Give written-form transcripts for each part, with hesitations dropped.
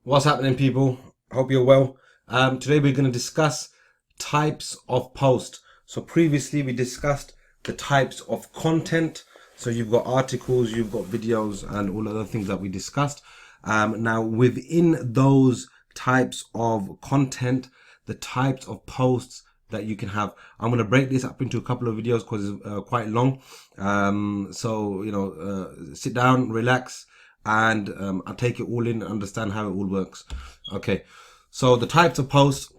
What's happening, people? Hope you're well. Today we're going to discuss types of post. So previously we discussed the types of content. So you've got articles, you've got videos, and all other things that we discussed. Now within those types of content, the types of posts that you can have. I'm going to break this up into a couple of videos because it's quite long. Sit down, relax, and I'll take it all in and understand how it all works. Okay, so the types of posts.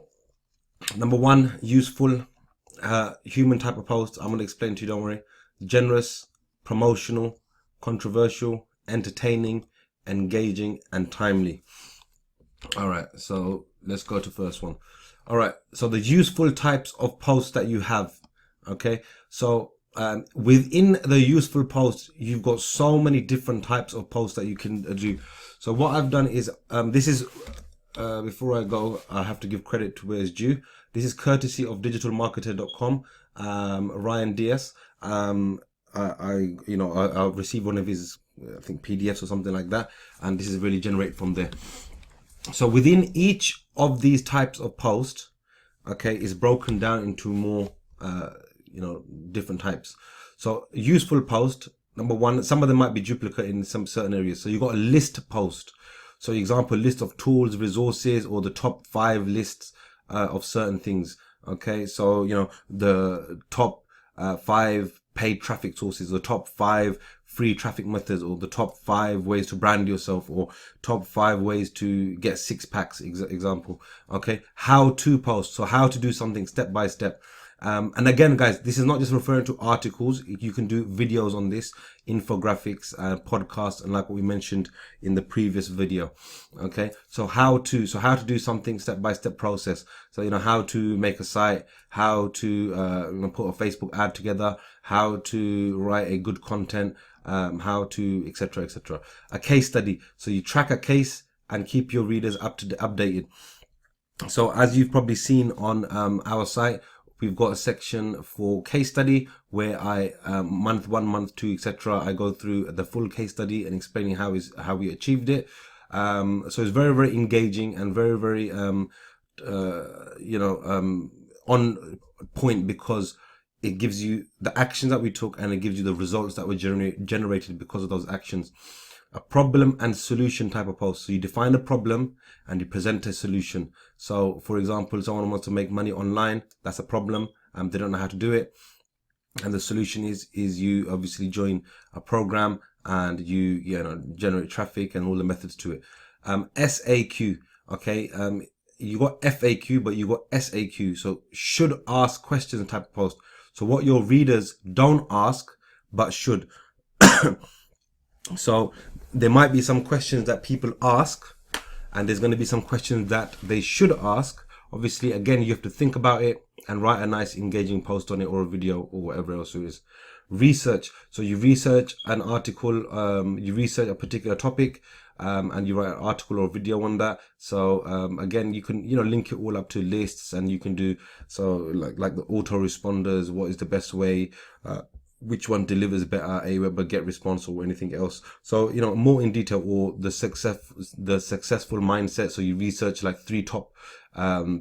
Number one, useful, human type of posts. I'm going to explain to you, don't worry. Generous, promotional, controversial, entertaining, engaging, and timely. All right, so let's go to first one. All right, so the useful types of posts that you have. Okay, so within the useful posts, you've got so many different types of posts that you can do. So what I've done is, this is, before I go, I have to give credit to where it's due. This is courtesy of digitalmarketer.com, Ryan Diaz. I'll receive one of his, I think, PDFs or something like that, and this is really generated from there. So within each of these types of posts, okay, is broken down into more, different types. So useful post, number one, some of them might be duplicate in some certain areas. So you've got a list post. So example, list of tools, resources, or the top 5 lists of certain things. Okay, so, the top 5 paid traffic sources, the top 5 free traffic methods, or the top 5 ways to brand yourself, or top 5 ways to get 6-packs, example. Okay, how to post, so how to do something step by step. And again, guys, this is not just referring to articles. You can do videos on this, infographics, podcasts, and like what we mentioned in the previous video. Okay, so how to do something step by step process. So how to make a site, how to put a Facebook ad together, how to write a good content, how to etc. etc. A case study. So you track a case and keep your readers updated. So as you've probably seen on our site, we've got a section for case study where I month 1, month 2, etc. I go through the full case study and explaining how we achieved it. So it's very, very engaging and very, very on point, because it gives you the actions that we took and it gives you the results that were generated because of those actions. A problem and solution type of post. So you define a problem and you present a solution. So for example, someone wants to make money online. That's a problem. They don't know how to do it. And the solution is you obviously join a program and you generate traffic and all the methods to it. SAQ. Okay. You got FAQ, but you got SAQ. So should ask questions type of post. So what your readers don't ask, but should. So there might be some questions that people ask, and there's going to be some questions that they should ask. Obviously, again, you have to think about it and write a nice engaging post on it, or a video, or whatever else it is. Research. So you research an article, you research a particular topic, and you write an article or video on that. So again, you can link it all up to lists, and you can do so like the autoresponders. What is the best way? Which one delivers better, Aweber, get response, or anything else. So more in detail, or the successful mindset. So you research like 3 top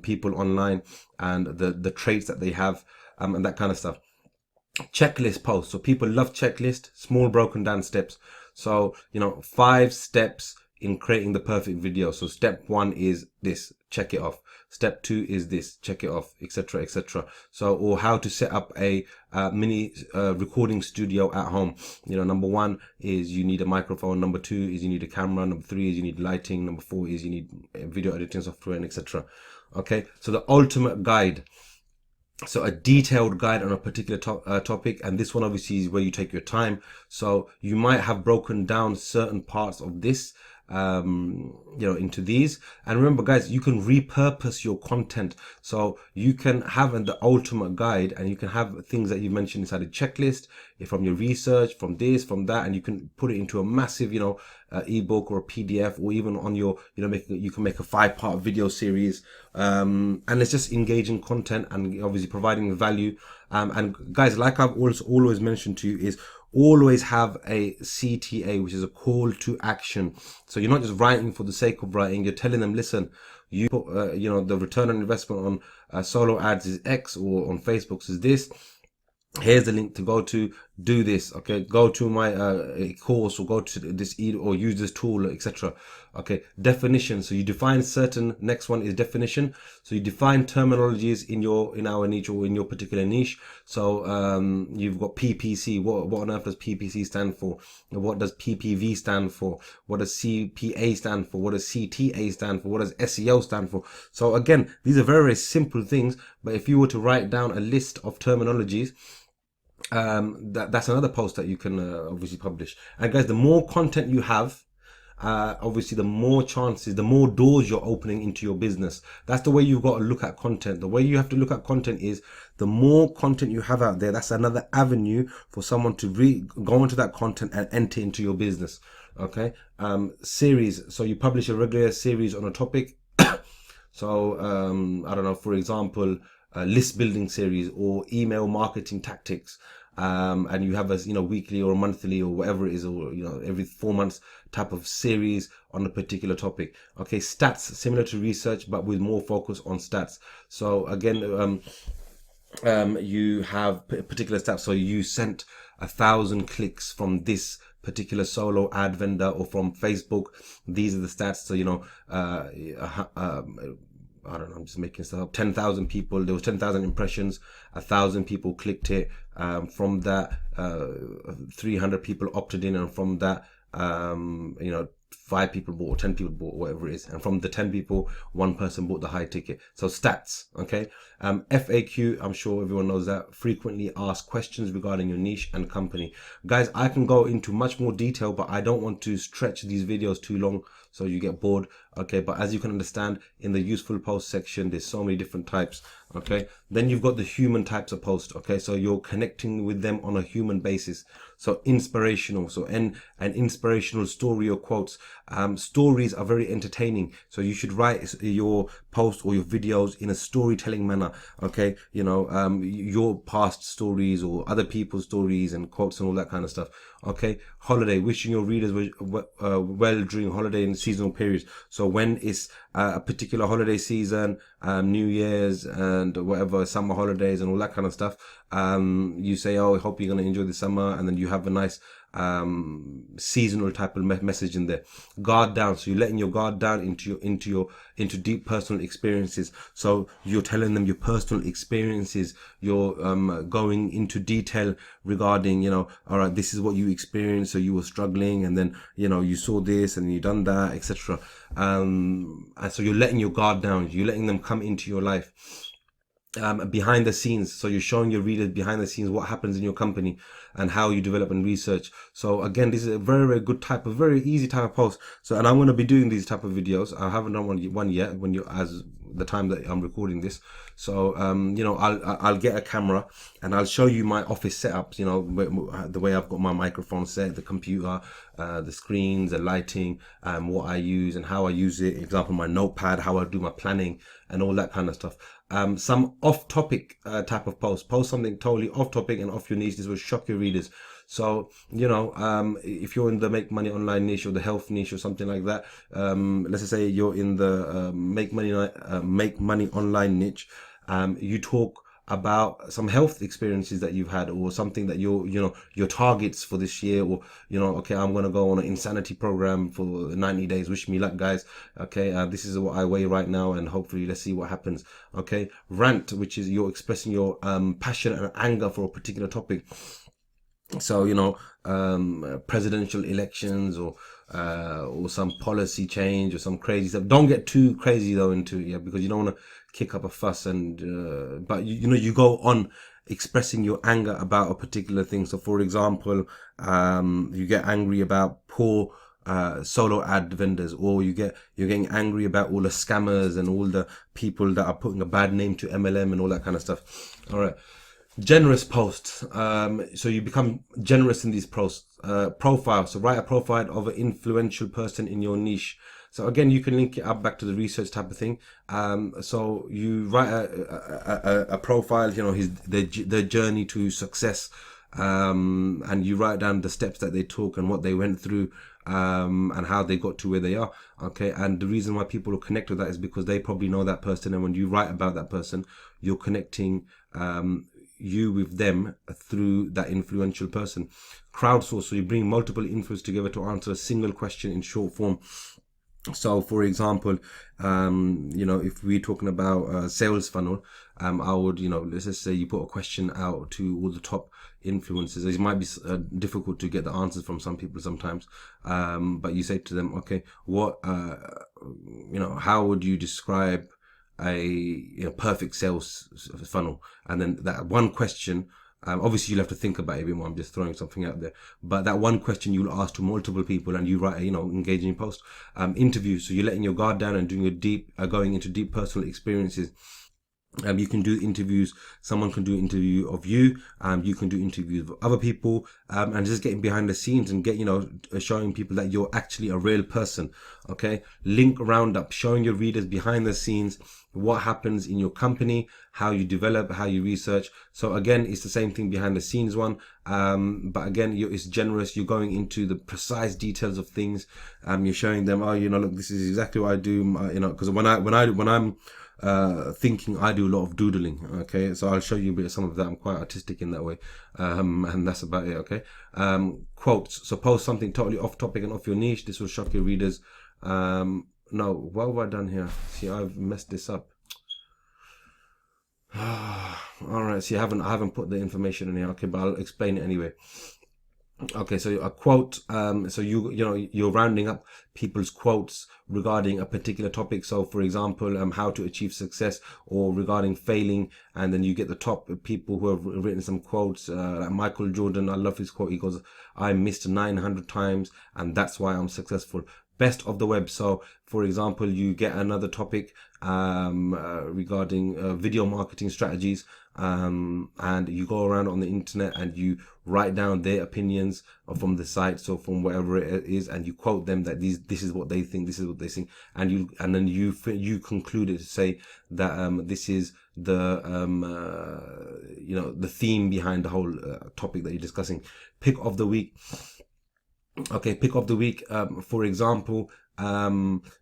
people online and the traits that they have, and that kind of stuff. Checklist posts. So people love checklist, small broken down steps. So 5 steps in creating the perfect video. So step 1 is this, check it off. Step 2 is this, check it off, etc., etc. So, or how to set up a mini recording studio at home. Number 1 is you need a microphone. Number 2 is you need a camera. Number 3 is you need lighting. Number 4 is you need video editing software, and etc. Okay, so the ultimate guide. So a detailed guide on a particular topic, and this one obviously is where you take your time. So you might have broken down certain parts of this into these. And remember, guys, you can repurpose your content. So you can have the ultimate guide, and you can have things that you mentioned inside a checklist from your research, from this, from that, and you can put it into a massive ebook or a PDF, or even on your you can make a 5-part video series, and it's just engaging content and obviously providing value. And guys, like I've always mentioned to you, is always have a CTA, which is a call to action. So you're not just writing for the sake of writing. You're telling them, listen, you put, the return on investment on solo ads is X, or on Facebook is this. Here's the link to go to do this. Okay, go to my course, or go to this or use this tool, etc. Okay, definition. So you define certain. Next one is definition. So you define terminologies in our niche, or in your particular niche. So you've got PPC. What on earth does PPC stand for? What does PPV stand for? What does CPA stand for? What does CTA stand for? What does SEO stand for? So again, these are very, very simple things, but if you were to write down a list of terminologies, that's another post that you can obviously publish. And guys, the more content you have, obviously the more chances, the more doors you're opening into your business. That's the way you've got to look at content. The way you have to look at content is, the more content you have out there, that's another avenue for someone to go into that content and enter into your business. Okay. Series. So you publish a regular series on a topic. So I don't know, for example, list building series or email marketing tactics, and you have a weekly or monthly or whatever it is, or every 4 months type of series on a particular topic. Okay, stats, similar to research but with more focus on stats. So again, you have particular stats. So you sent 1,000 clicks from this particular solo ad vendor, or from Facebook. These are the stats. So I don't know, I'm just making stuff up. 10,000 people, there was 10,000 impressions, 1,000 people clicked it. From that, 300 people opted in, and from that, 5 people bought, or 10 people bought, whatever it is. And from the 10 people, 1 person bought the high ticket. So stats, okay? FAQ, I'm sure everyone knows that. Frequently asked questions regarding your niche and company. Guys, I can go into much more detail, but I don't want to stretch these videos too long so you get bored. Okay, but as you can understand, in the useful post section, there's so many different types. Okay, then you've got the human types of post. Okay, so you're connecting with them on a human basis. So inspirational, so an inspirational story or quotes. Stories are very entertaining, so you should write your post or your videos in a storytelling manner. Okay, your past stories or other people's stories and quotes and all that kind of stuff. Okay, holiday, wishing your readers well during holiday and seasonal periods. So when it's a particular holiday season, New Year's and whatever, summer holidays and all that kind of stuff, you say, oh, I hope you're going to enjoy the summer, and then you have a nice seasonal type of message in there. Guard down, so you're letting your guard down into deep personal experiences. So you're telling them your personal experiences. You're going into detail regarding, all right, this is what you experienced, so you were struggling, and then you saw this and you done that, etc. And so you're letting your guard down. You're letting them come into your life. Behind the scenes, so you're showing your readers behind the scenes what happens in your company and how you develop and research. So again, this is a very, very good type of, very easy type of post. So, and I'm going to be doing these type of videos. I haven't done one yet, as the time that I'm recording this. So I'll get a camera and I'll show you my office setup, the way I've got my microphone set, the computer, the screens, the lighting, what I use and how I use it. Example, my notepad, how I do my planning and all that kind of stuff. Some off-topic type of post something totally off-topic and off your niche. This will shock your readers. So if you're in the make money online niche or the health niche or something like that, let's just say you're in the make money online niche, you talk about some health experiences that you've had, or something that your targets for this year, or okay, I'm going to go on an insanity program for 90 days. Wish me luck, guys. Okay, this is what I weigh right now, and hopefully let's see what happens. Okay, rant, which is you're expressing your passion and anger for a particular topic. So presidential elections, or some policy change or some crazy stuff. Don't get too crazy though into it, yeah, because you don't want to kick up a fuss. And but you go on expressing your anger about a particular thing. So for example, you get angry about poor solo ad vendors, or you're getting angry about all the scammers and all the people that are putting a bad name to MLM and all that kind of stuff. All right. Generous posts. So you become generous in these posts. Profile. So write a profile of an influential person in your niche. So again, you can link it up back to the research type of thing. So you write a profile, their journey to success, and you write down the steps that they took and what they went through, and how they got to where they are. Okay, and the reason why people will connect with that is because they probably know that person, and when you write about that person, you're connecting you with them through that influential person. Crowdsource, so you bring multiple influencers together to answer a single question in short form. So for example, if we're talking about a sales funnel, I would, let's just say you put a question out to all the top influencers. It might be difficult to get the answers from some people sometimes, but you say to them, okay, what, how would you describe a perfect sales funnel? And then that one question, obviously you'll have to think about it a bit more. I'm just throwing something out there, but that one question you'll ask to multiple people, and you write, engaging post. Interviews, so you're letting your guard down and doing going into deep personal experiences. You can do interviews. Someone can do an interview of you. You can do interviews of other people, and just getting behind the scenes and showing people that you're actually a real person. Okay, link roundup, showing your readers behind the scenes what happens in your company, how you develop, how you research. So again, it's the same thing behind the scenes one, but again, it's generous. You're going into the precise details of things. You're showing them, oh, look, this is exactly what I do. Because when I'm thinking, I do a lot of doodling. Okay, so I'll show you a bit of some of that. I'm quite artistic in that way, and that's about it. Okay, quotes. So post something totally off topic and off your niche. This will shock your readers. No, what have I done here? See, I've messed this up. All right, see, I haven't put the information in here. Okay, but I'll explain it anyway. Okay, so a quote, so you're rounding up people's quotes regarding a particular topic. So for example, how to achieve success, or regarding failing, and then you get the top people who have written some quotes, like Michael Jordan. I love his quote. He goes, I missed 900 times and that's why I'm successful. Best of the web. So for example, you get another topic regarding video marketing strategies, and you go around on the internet and you write down their opinions from the site, so from wherever it is, and you quote them that this is what they think, this is what they think, and then you conclude it to say that this is the the theme behind the whole topic that you're discussing. Pick of the week. Okay, pick of the week. For example,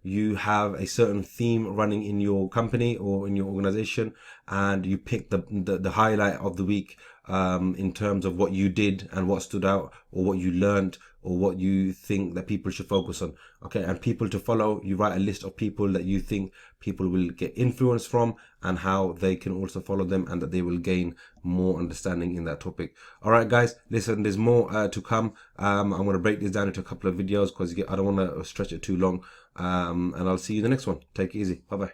you have a certain theme running in your company or in your organization, and you pick the highlight of the week, in terms of what you did and what stood out, or what you learned, or what you think that people should focus on. Okay, and people to follow, you write a list of people that you think people will get influence from, and how they can also follow them, and that they will gain more understanding in that topic. All right, guys, listen, there's more to come. I'm going to break this down into a couple of videos because I don't want to stretch it too long, and I'll see you in the next one. Take it easy. Bye bye.